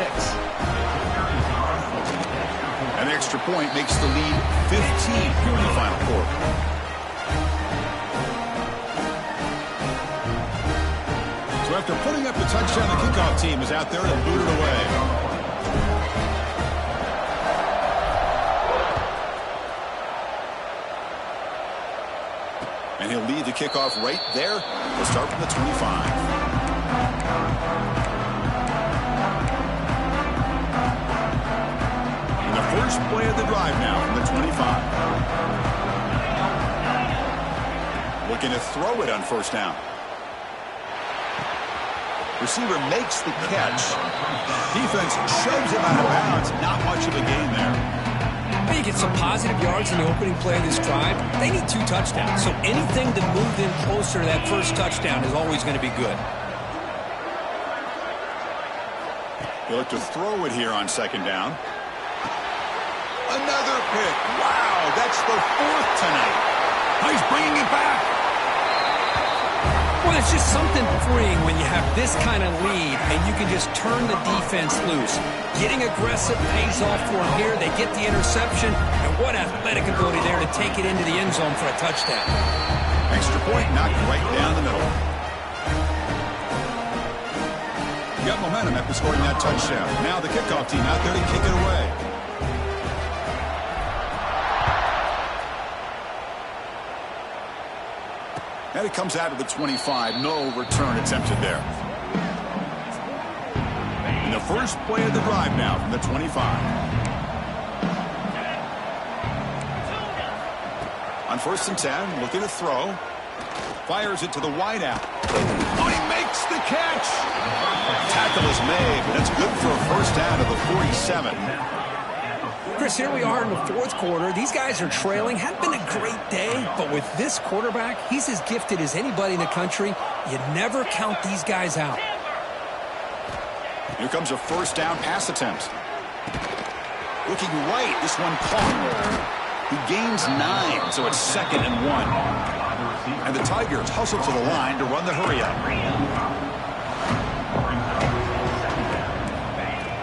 A: An extra point makes the lead 15 here in the final quarter. So after putting up the touchdown, the kickoff team is out there to boot it away. And he'll lead the kickoff right there. We'll start from the 25. And the first play of the drive now from the 25. Looking to throw it on first down. Receiver makes the catch. Defense shoves him out of bounds. Not much of a gain there.
D: You get some positive yards in the opening play of this drive. They need 2 touchdowns, so anything to move them closer to that first touchdown is always going to be good.
A: They look to throw it here on second down. Another pick. Wow, that's the 4th tonight. He's bringing it back.
D: Well, it's just something freeing when you have this kind of lead and you can just turn the defense loose. Getting aggressive pays off for them here. They get the interception, and what athletic ability there to take it into the end zone for a touchdown.
A: Extra point knocked right down the middle. Got momentum after scoring that touchdown. Now the kickoff team out there to kick it away. And it comes out to the 25. No return attempted there. And the first play of the drive now from the 25. On first and 10, looking to throw. Fires it to the wideout. Oh, he makes the catch. Tackle is made, but that's good for a first down to the 47.
D: Chris, here we are in the 4th quarter. These guys are trailing. Hadn't been a great day, but with this quarterback, he's as gifted as anybody in the country. You never count these guys out.
A: Here comes a first down pass attempt. Looking right, this one caught. He gains 9, so it's 2nd and 1. And the Tigers hustle to the line to run the hurry up.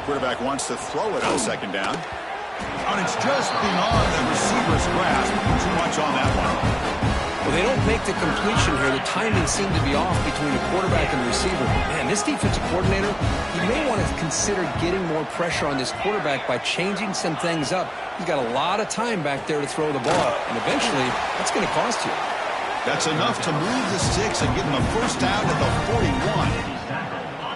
A: Quarterback wants to throw it on second down. And it's just beyond the receiver's grasp. Too much on that one.
C: Well, they don't make the completion here. The timing seemed to be off between the quarterback and the receiver. Man, this defensive coordinator, he may want to consider getting more pressure on this quarterback by changing some things up. He's got a lot of time back there to throw the ball, and eventually, that's going to cost you.
A: That's enough to move the sticks and give him a first down at the 41.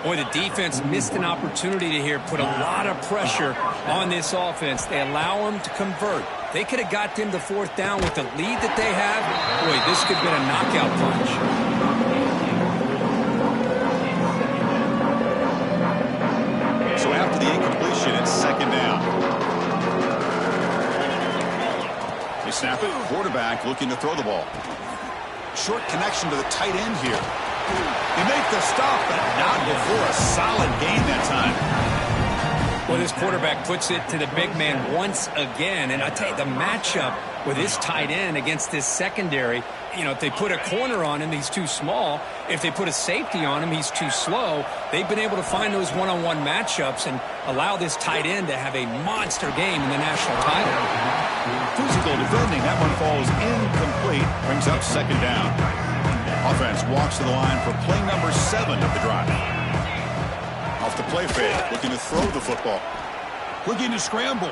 D: Boy, the defense missed an opportunity to here put a lot of pressure on this offense. They allow them to convert. They could have got them the fourth down with the lead that they have. Boy, this could have been a knockout punch.
A: So after the incompletion, it's second down. They snap it. Quarterback looking to throw the ball. Short connection to the tight end here. They make the stop, but not before a solid gain that time.
D: Well, this quarterback puts it to the big man once again. And I tell you, the matchup with this tight end against this secondary, you know, if they put a corner on him, he's too small. If they put a safety on him, he's too slow. They've been able to find those one-on-one matchups and allow this tight end to have a monster game in the national title.
A: Physical defending. That one falls incomplete. Brings up second down. Offense walks to the line for play number 7 of the drive. Off the play fake, looking to throw the football. Looking to scramble.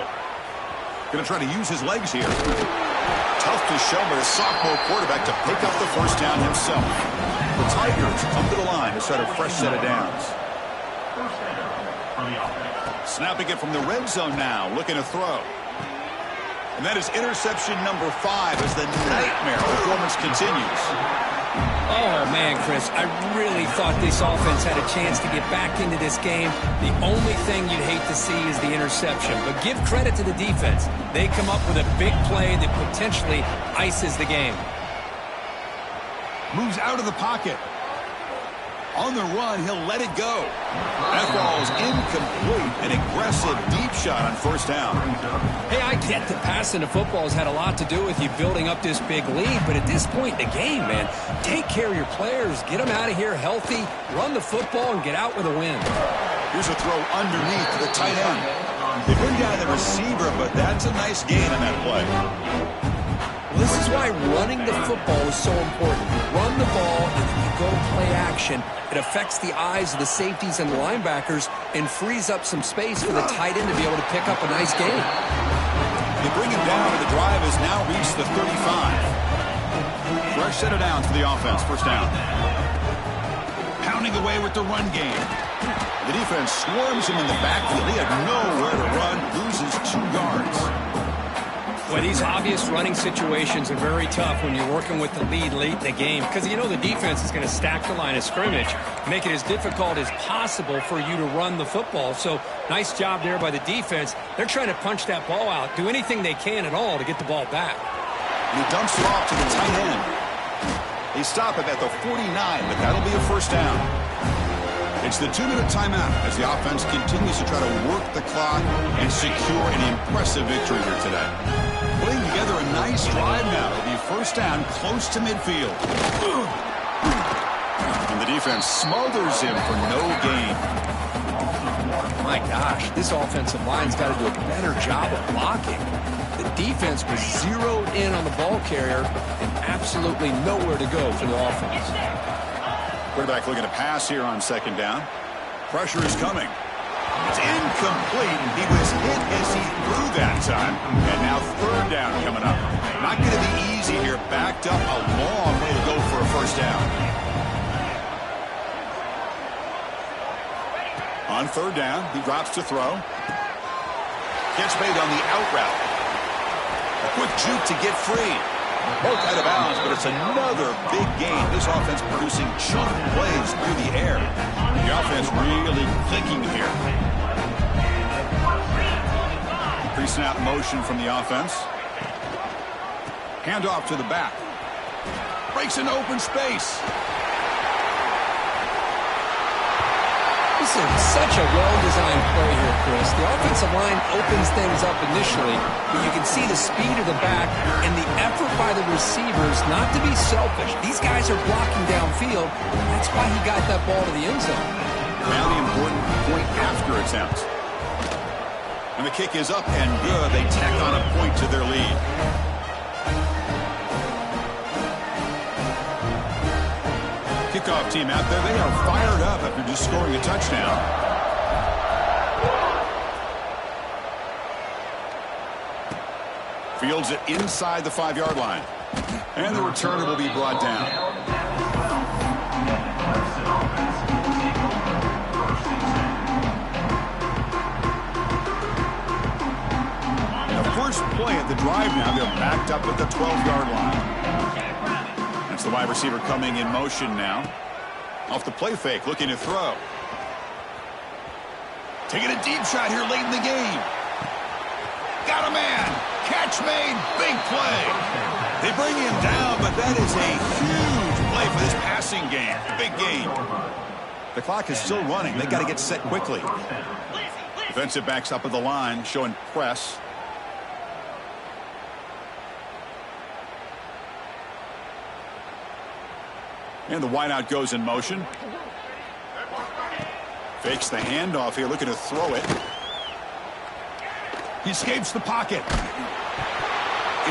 A: Going to try to use his legs here. Tough to show by the sophomore quarterback to pick up the first down himself. The Tigers come to the line to start a fresh set of downs. Snapping it from the red zone now, looking to throw. And that is interception number 5 as the nightmare performance continues.
D: Oh, man, Chris, I really thought this offense had a chance to get back into this game. The only thing you'd hate to see is the interception. But give credit to the defense. They come up with a big play that potentially ices the game.
A: Moves out of the pocket. On the run, he'll let it go. That ball is incomplete. An aggressive deep shot on first down.
D: Hey, I get that passing the football has had a lot to do with you building up this big lead, but at this point in the game, man, take care of your players, get them out of here healthy, run the football, and get out with a win.
A: Here's a throw underneath to the tight end. They bring down the receiver, but that's a nice gain on that play.
C: Well, this is why running the football is so important. Run the ball, and then you go play action. It affects the eyes of the safeties and the linebackers and frees up some space for the tight end to be able to pick up a nice gain.
A: They bring him down, and the drive has now reached the 35. Fresh set of downs for the offense. First down. Pounding away with the run game. The defense swarms him in the backfield. He had nowhere to run, loses 2 yards.
D: Well, these obvious running situations are very tough when you're working with the lead late in the game because you know the defense is going to stack the line of scrimmage, make it as difficult as possible for you to run the football. So nice job there by the defense. They're trying to punch that ball out, do anything they can at all to get the ball back.
A: He dumps it off to the tight end. They stop it at the 49, but that'll be a first down. It's the 2-minute timeout as the offense continues to try to work the clock and secure an impressive victory here today. Putting together a nice drive now. It'll be first down close to midfield. And the defense smothers him for no gain.
C: My gosh, this offensive line's got to do a better job of blocking. The defense was zeroed in on the ball carrier and absolutely nowhere to go for the offense.
A: Quarterback looking to pass here on second down. Pressure is coming. It's incomplete. He was hit as he threw that time. And now third down coming up. Not going to be easy here. Backed up a long way to go for a first down. On third down, he drops to throw. Gets made on the out route. A quick juke to get free. Both out of bounds, but it's another big game. This offense producing chunk plays through the air. The offense really clicking here. Pre-snap motion from the offense. Handoff to the back. Breaks into open space.
C: This is such a well-designed play here, Chris. The offensive line opens things up initially, but you can see the speed of the back and the effort by the receivers not to be selfish. These guys are blocking downfield. That's why he got that ball to the end zone.
A: Now the important point after attempt. And the kick is up and good. They tack on a point to their lead. Kickoff team out there. They are fired up after just scoring a touchdown. Fields it inside the 5-yard line. And the returner will be brought down. First play at the drive now. They're backed up at the 12-yard line. That's the wide receiver coming in motion now. Off the play fake, looking to throw. Taking a deep shot here late in the game. Got a man. Catch made. Big play. They bring him down, but that is a huge play for this passing game. Big game. The clock is still running. They got to get set quickly. Defensive backs up at the line, showing press. And the wideout goes in motion. Fakes the handoff here, looking to throw it. He escapes the pocket.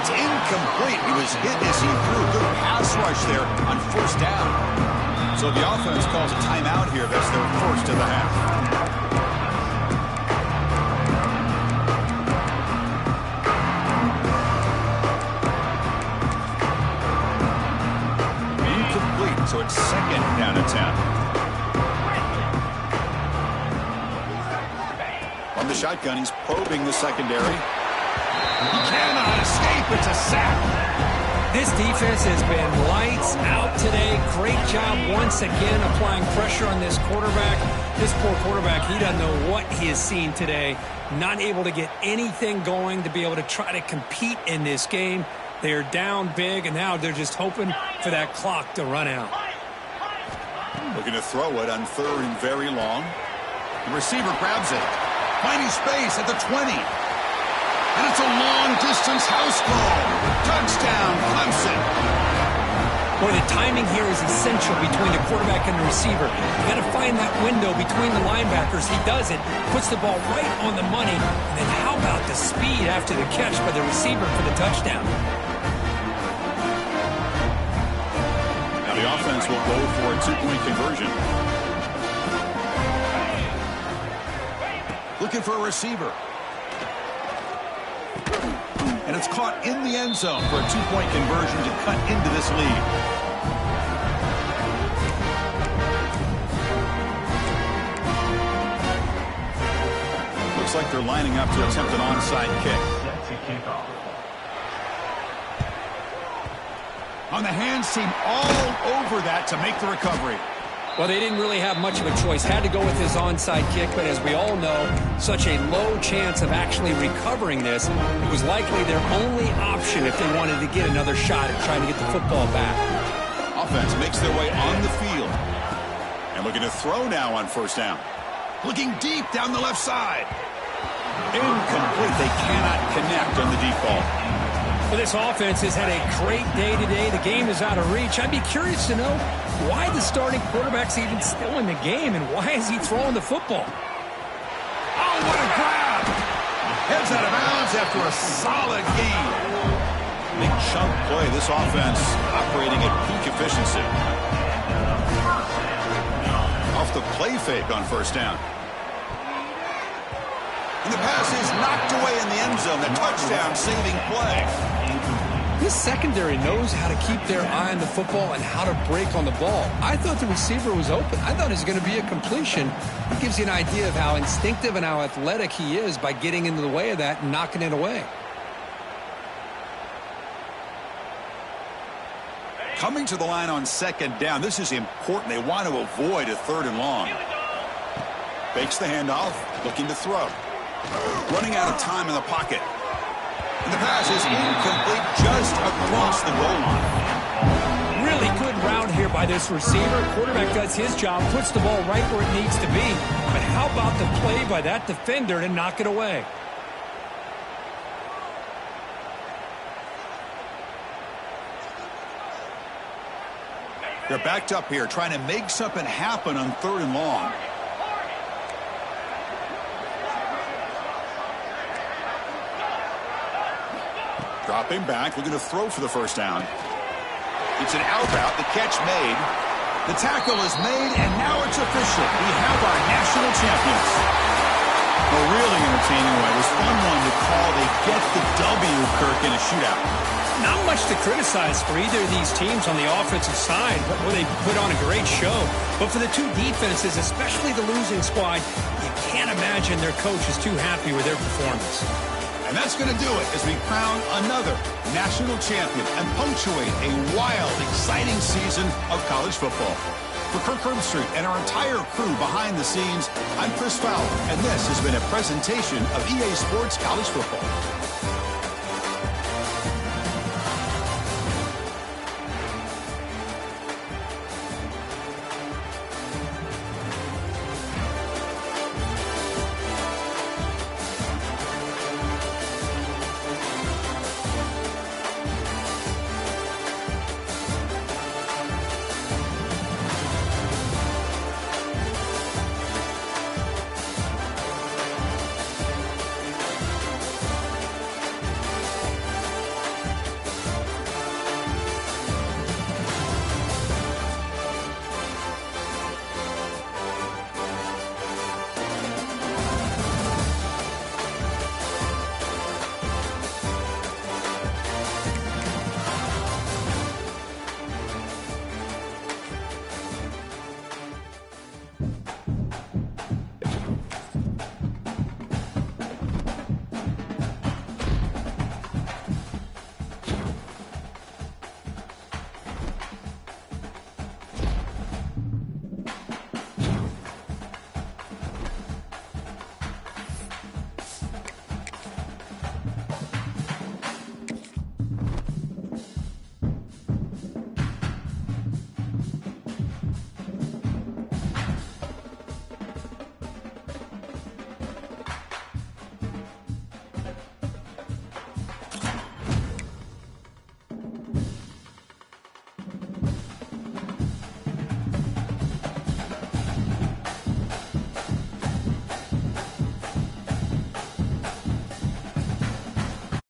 A: It's incomplete. He was hit as he threw. Good pass rush there on first down. So the offense calls a timeout here. That's their first of the half. So it's second down and 10. From the shotgun, he's probing the secondary. He cannot escape. It's a sack.
D: This defense has been lights out today. Great job once again applying pressure on this quarterback. This poor quarterback, he doesn't know what he has seen today. Not able to get anything going to be able to try to compete in this game. They're down big, and now they're just hoping for that clock to run out.
A: Looking to throw it on third and very long. The receiver grabs it. Finding space at the 20. And it's a long-distance house call. Touchdown, Clemson.
D: Boy, the timing here is essential between the quarterback and the receiver. You got to find that window between the linebackers. He does it, puts the ball right on the money. And then how about the speed after the catch by the receiver for the touchdown?
A: Now the offense will go for a 2-point conversion. Looking for a receiver. And it's caught in the end zone for a 2-point conversion to cut into this lead. Looks like they're lining up to attempt an onside kick. On the hands team all over that to make the recovery.
D: Well, they didn't really have much of a choice. Had to go with his onside kick, but as we all know, such a low chance of actually recovering this. It was likely their only option if they wanted to get another shot at trying to get the football back.
A: Offense makes their way on the field. And looking to throw now on first down. Looking deep down the left side. Incomplete. They cannot connect on the deep ball.
D: Well, this offense has had a great day today. The game is out of reach. I'd be curious to know why the starting quarterback's even still in the game and why is he throwing the football?
A: Oh, what a grab! Heads out of bounds after a solid game. Big chunk play. This offense operating at peak efficiency. Off the play fake on first down. And the pass is knocked away in the end zone. The touchdown saving play.
D: This secondary knows how to keep their eye on the football and how to break on the ball. I thought the receiver was open. I thought it was going to be a completion. It gives you an idea of how instinctive and how athletic he is by getting into the way of that and knocking it away.
A: Coming to the line on second down. This is important. They want to avoid a third and long. Fakes the handoff. Looking to throw. Running out of time in the pocket. And the pass is incomplete just across the goal line.
D: Really good route here by this receiver. Quarterback does his job, puts the ball right where it needs to be. But how about the play by that defender to knock it away?
A: They're backed up here trying to make something happen on third and long. Dropping back, looking to throw for the first down. It's an out route, the catch made. The tackle is made, and now it's official. We have our national champions. A really entertaining one. It was fun one to call. They get the W, Kirk, in a shootout.
D: Not much to criticize for either of these teams on the offensive side, where they put on a great show. But for the two defenses, especially the losing squad, you can't imagine their coach is too happy with their performance.
A: And that's going to do it as we crown another national champion and punctuate a wild, exciting season of college football. For Kirk Herbstreit and our entire crew behind the scenes, I'm Chris Fowler, and this has been a presentation of EA Sports College Football.